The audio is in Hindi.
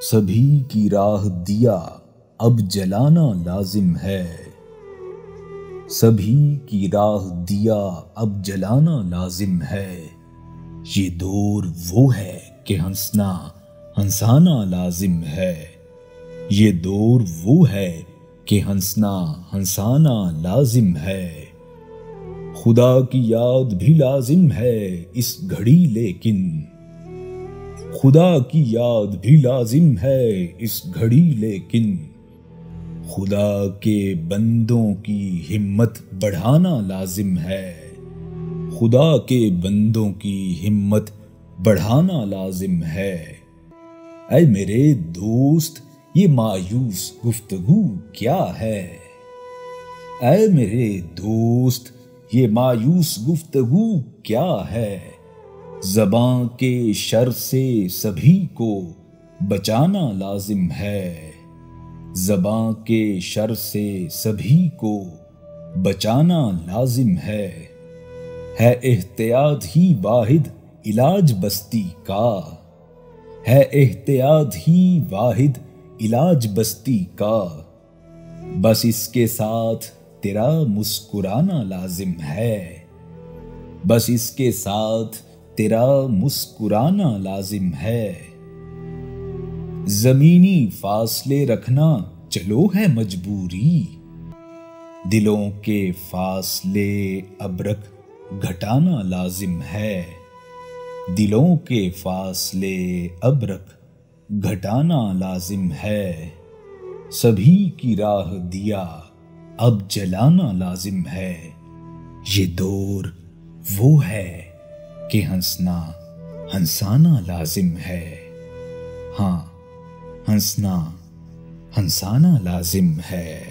सभी की राह दिया अब जलाना लाजिम है। सभी की राह दिया अब जलाना लाजिम है। ये दौर वो है कि हंसना हंसाना लाजिम है। ये दौर वो है कि हंसना हंसाना लाजिम है। खुदा की याद भी लाजिम है इस घड़ी, लेकिन खुदा की याद भी लाजिम है इस घड़ी, लेकिन खुदा के बंदों की हिम्मत बढ़ाना लाजिम है। खुदा के बंदों की हिम्मत बढ़ाना लाजिम है। ऐ मेरे दोस्त, ये मायूस गुफ्तगू क्या है? ऐ मेरे दोस्त, ये मायूस गुफ्तगू क्या है? ज़बां के शर से सभी को बचाना लाजिम है। ज़बां के शर से सभी को बचाना लाजिम है एहतियात ही वाहिद इलाज बस्ती का। है एहतियात ही वाहिद इलाज बस्ती का। बस इसके साथ तेरा मुस्कुराना लाजिम है। बस इसके साथ तेरा मुस्कुराना लाजिम है। जमीनी फासले रखना चलो है मजबूरी। दिलों के फासले अबरक घटाना लाजिम है। दिलों के फासले अबरक घटाना लाजिम है। सभी की राह दिया अब जलाना लाजिम है। ये दौर वो है कि हंसना हंसाना लाजिम है। हाँ, हंसना हंसाना लाजिम है।